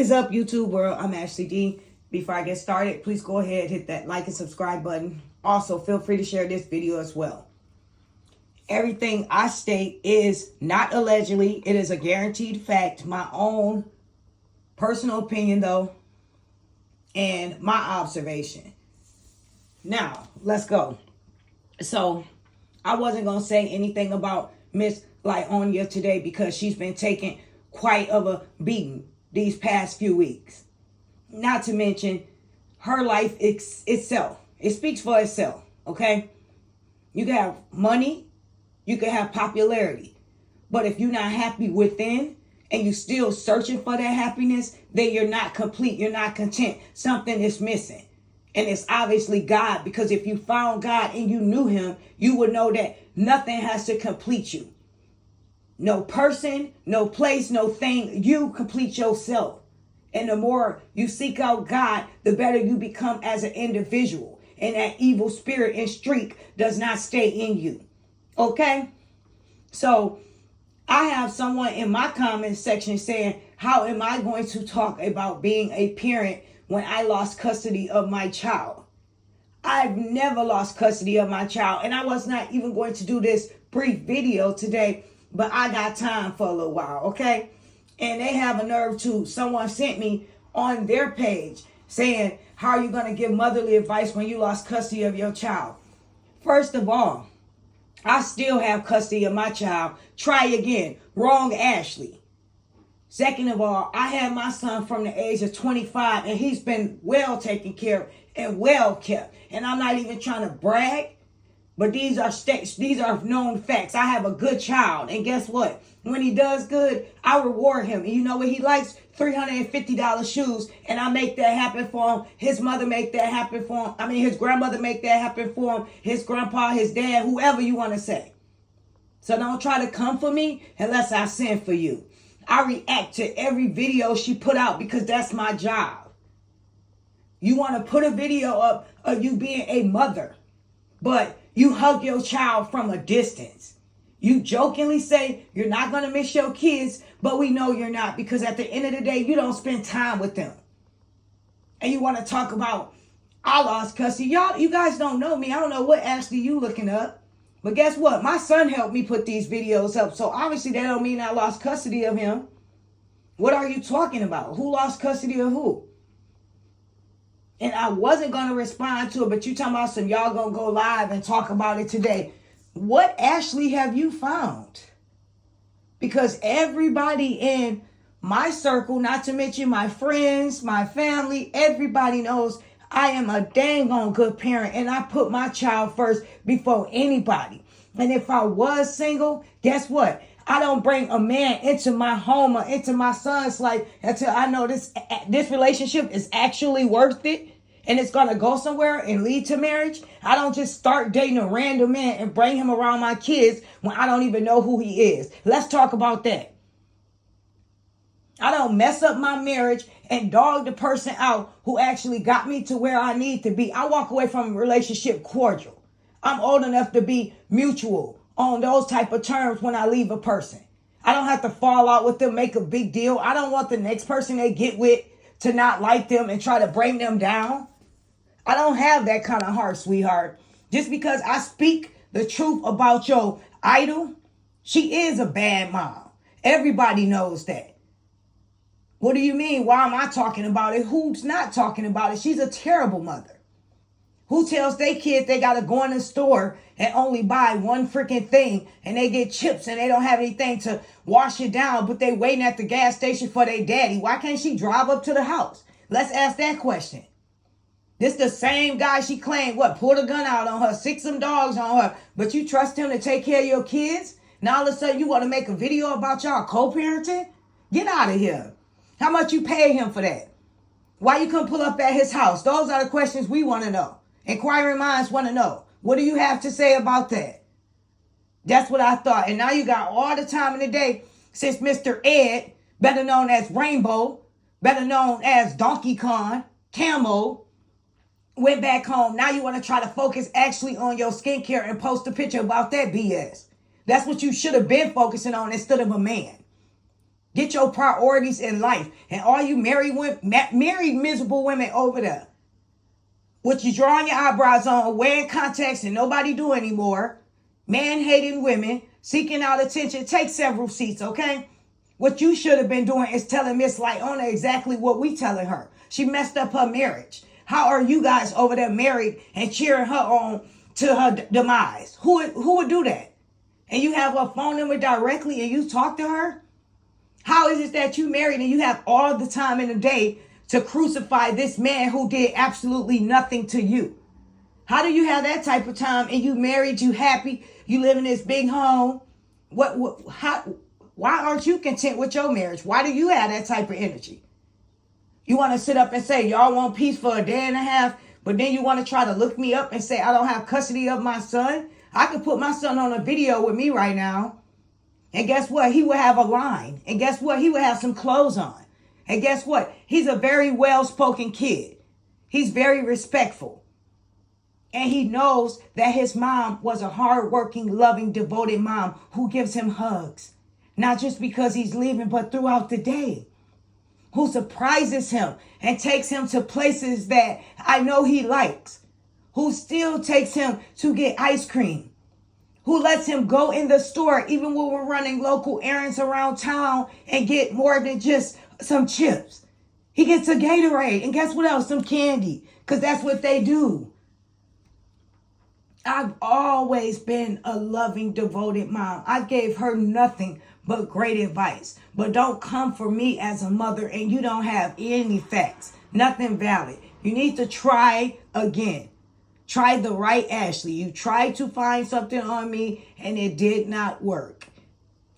is up, YouTube world? I'm ashleeydd. Before I get started, please go ahead, hit that like and subscribe button. Also, feel free to share this video as well. Everything I state is not allegedly. It is a guaranteed fact. My own personal opinion, though, and my observation. Now, let's go. So, I wasn't going to say anything about Miss Lyonya today because she's been taking quite of a beating these past few weeks. Not to mention her life itself. It speaks for itself, okay? You can have money, you can have popularity, but if you're not happy within and you're still searching for that happiness, then you're not complete, you're not content. Something is missing. And it's obviously God, because if you found God and you knew him, you would know that nothing has to complete you. No person, no place, no thing. You complete yourself. And the more you seek out God, the better you become as an individual. And that evil spirit and streak does not stay in you. Okay? So I have someone in my comment section saying, how am I going to talk about being a parent when I lost custody of my child? I've never lost custody of my child. And I was not even going to do this brief video today, but I got time for a little while, okay? And they have a nerve to, someone sent me on their page saying, how are you going to give motherly advice when you lost custody of your child? First of all, I still have custody of my child. Try again. Wrong, Ashley. Second of all, I had my son from the age of 25, and he's been well taken care of and well kept. And I'm not even trying to brag, but these are known facts. I have a good child, and guess what? When he does good, I reward him. And you know what he likes? $350 shoes, and I make that happen for him. His mother make that happen for him. His grandmother make that happen for him. His grandpa, his dad, whoever you want to say. So don't try to come for me unless I send for you. I react to every video she put out because that's my job. You want to put a video up of you being a mother, but you hug your child from a distance. You jokingly say you're not going to miss your kids, but we know you're not, because at the end of the day, you don't spend time with them. And you want to talk about, I lost custody. You guys don't know me. I don't know what Ashley you looking up. But guess what? My son helped me put these videos up. So obviously that don't mean I lost custody of him. What are you talking about? Who lost custody of who? And I wasn't going to respond to it, but you talking about some y'all going to go live and talk about it today. What Ashley have you found? Because everybody in my circle, not to mention my friends, my family, everybody knows I am a dang on good parent, and I put my child first before anybody. And if I was single, guess what? I don't bring a man into my home or into my son's life until I know this relationship is actually worth it and it's going to go somewhere and lead to marriage. I don't just start dating a random man and bring him around my kids when I don't even know who he is. Let's talk about that. I don't mess up my marriage and dog the person out who actually got me to where I need to be. I walk away from a relationship cordial. I'm old enough to be mutual on those type of terms when I leave a person. I don't have to fall out with them, make a big deal. I don't want the next person they get with to not like them and try to bring them down. I don't have that kind of heart, sweetheart. Just because I speak the truth about your idol, she is a bad mom. Everybody knows that. What do you mean? Why am I talking about it? Who's not talking about it? She's a terrible mother. Who tells their kids they got to go in the store and only buy one freaking thing, and they get chips and they don't have anything to wash it down, but they waiting at the gas station for their daddy? Why can't she drive up to the house? Let's ask that question. This the same guy she claimed, pulled a gun out on her, sick some dogs on her, but you trust him to take care of your kids? Now all of a sudden you want to make a video about y'all co-parenting? Get out of here. How much you pay him for that? Why you couldn't pull up at his house? Those are the questions we want to know. Inquiring minds want to know. What do you have to say about that? That's what I thought. And now you got all the time in the day since Mr. Ed, better known as Rainbow, better known as Donkey Kong, Camo, went back home. Now you want to try to focus actually on your skincare and post a picture about that BS. That's what you should have been focusing on instead of a man. Get your priorities in life. And all you married miserable women over there, what you drawing your eyebrows on, wearing contacts and nobody do anymore, man-hating women, seeking out attention, take several seats, okay? What you should have been doing is telling Miss Lyona exactly what we telling her. She messed up her marriage. How are you guys over there married and cheering her on to her demise? Who would do that? And you have her phone number directly and you talk to her? How is it that you married and you have all the time in the day to crucify this man who did absolutely nothing to you? How do you have that type of time and you married, you happy, you live in this big home? Why aren't you content with your marriage? Why do you have that type of energy? You want to sit up and say, y'all want peace for a day and a half, but then you want to try to look me up and say, I don't have custody of my son? I could put my son on a video with me right now. And guess what? He would have a line. And guess what? He would have some clothes on. And guess what? He's a very well-spoken kid. He's very respectful. And he knows that his mom was a hardworking, loving, devoted mom who gives him hugs. Not just because he's leaving, but throughout the day. Who surprises him and takes him to places that I know he likes. Who still takes him to get ice cream. Who lets him go in the store even when we're running local errands around town and get more than just some chips. He gets a Gatorade and guess what else? Some candy, because that's what they do. I've always been a loving, devoted mom. I gave her nothing but great advice. But don't come for me as a mother and you don't have any facts, nothing valid. You need to try again. Try the right Ashley. You tried to find something on me and it did not work.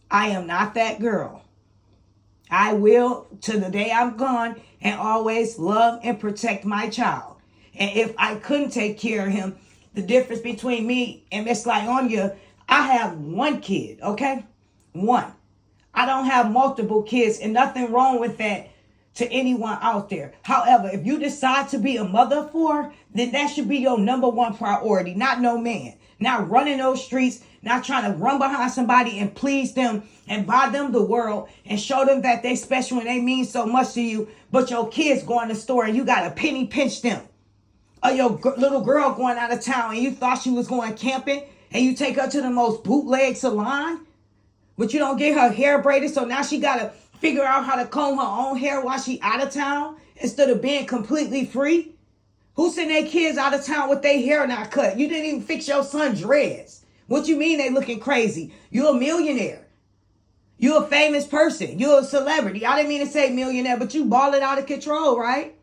I am not that girl. I will, to the day I'm gone, and always love and protect my child. And if I couldn't take care of him, the difference between me and Miss Lyonia, I have one kid, okay? One. I don't have multiple kids, and nothing wrong with that to anyone out there. However, if you decide to be a mother for, then that should be your number one priority, not no man. Not running those streets, not trying to run behind somebody and please them and buy them the world and show them that they special and they mean so much to you, but your kids going to the store and you got to penny pinch them. Or your little girl going out of town and you thought she was going camping and you take her to the most bootleg salon, but you don't get her hair braided, so now she got to figure out how to comb her own hair while she out of town instead of being completely free. Who send their kids out of town with their hair not cut? You didn't even fix your son's dreads. What you mean they looking crazy? You a millionaire. You a famous person. You a celebrity. I didn't mean to say millionaire, but you balling out of control, right?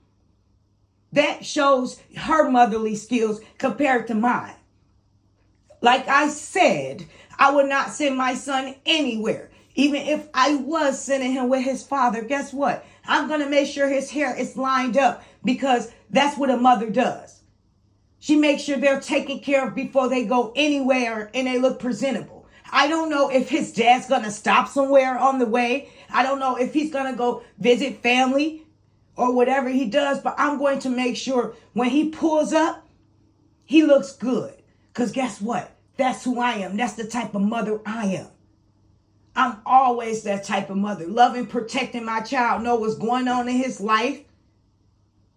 That shows her motherly skills compared to mine. Like I said, I would not send my son anywhere. Even if I was sending him with his father, guess what? I'm going to make sure his hair is lined up because that's what a mother does. She makes sure they're taken care of before they go anywhere and they look presentable. I don't know if his dad's going to stop somewhere on the way. I don't know if he's going to go visit family or whatever he does, but I'm going to make sure when he pulls up, he looks good. Because guess what? That's who I am. That's the type of mother I am. I'm always that type of mother. Loving, protecting my child. Know what's going on in his life.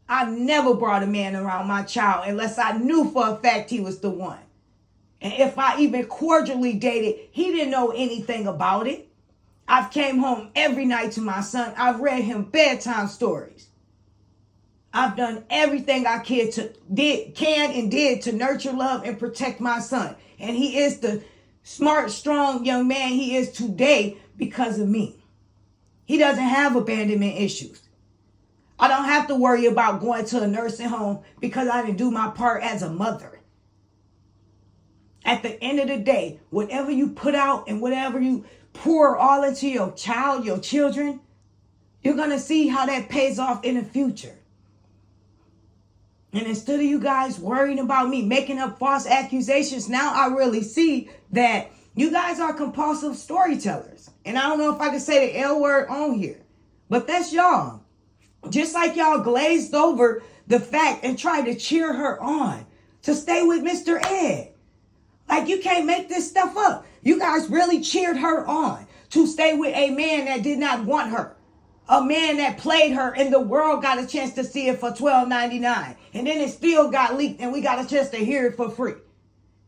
I never brought a man around my child unless I knew for a fact he was the one. And if I even cordially dated, he didn't know anything about it. I've came home every night to my son. I've read him bedtime stories. I've done everything I can and did to nurture, love, and protect my son. And he is the smart, strong young man he is today because of me. He doesn't have abandonment issues. I don't have to worry about going to a nursing home because I didn't do my part as a mother. At the end of the day, whatever you put out and whatever you pour all into your child, your children, you're going to see how that pays off in the future. And instead of you guys worrying about me making up false accusations, now I really see that you guys are compulsive storytellers. And I don't know if I can say the L word on here, but that's y'all. Just like y'all glazed over the fact and tried to cheer her on to stay with Mr. Ed. Like you can't make this stuff up. You guys really cheered her on to stay with a man that did not want her. A man that played her, and the world got a chance to see it for $12.99. And then it still got leaked, and we got a chance to hear it for free.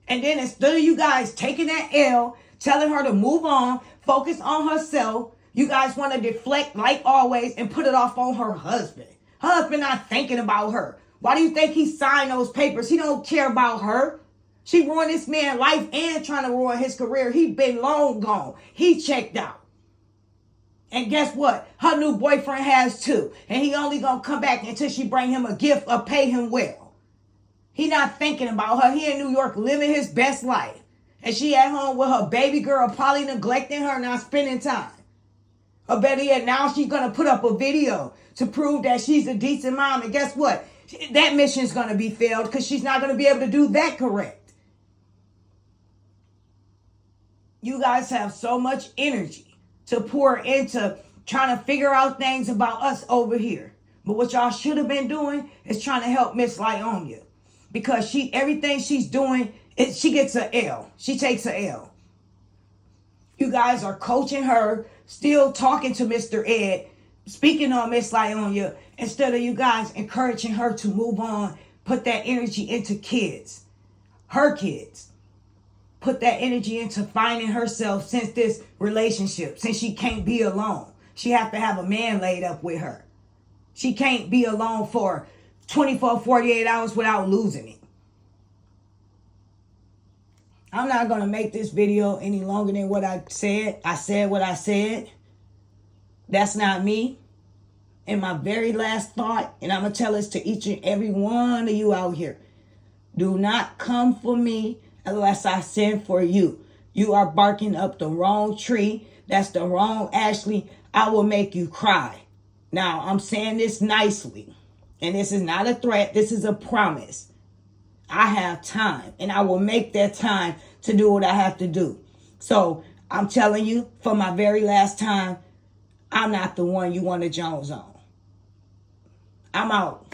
And then instead of you guys taking that L, telling her to move on, focus on herself, you guys want to deflect like always and put it off on her husband. Her husband not thinking about her. Why do you think he signed those papers? He don't care about her. She ruined this man's life and trying to ruin his career. He been long gone. He checked out. And guess what? Her new boyfriend has too. And he only gonna come back until she bring him a gift or pay him well. He not thinking about her. He in New York living his best life. And she at home with her baby girl, probably neglecting her, not spending time. Or better yet, now she's gonna put up a video to prove that she's a decent mom. And guess what? That mission's gonna be failed because she's not gonna be able to do that correct. You guys have so much energy to pour into trying to figure out things about us over here. But what y'all should have been doing is trying to help Miss Lyonya. Because everything she's doing, she gets an L. She takes an L. You guys are coaching her, still talking to Mr. Ed, speaking on Miss Lyonya, instead of you guys encouraging her to move on, put that energy into kids. Her kids. Put that energy into finding herself since this relationship, since she can't be alone. She have to have a man laid up with her. She can't be alone for 24, 48 hours without losing it. I'm not going to make this video any longer than what I said. I said what I said. That's not me. And my very last thought, and I'm going to tell this to each and every one of you out here. Do not come for me unless I send for you. You are barking up the wrong tree. That's the wrong Ashley. I will make you cry. Now, I'm saying this nicely. And this is not a threat. This is a promise. I have time. And I will make that time to do what I have to do. So, I'm telling you, for my very last time, I'm not the one you want to Jones on. I'm out.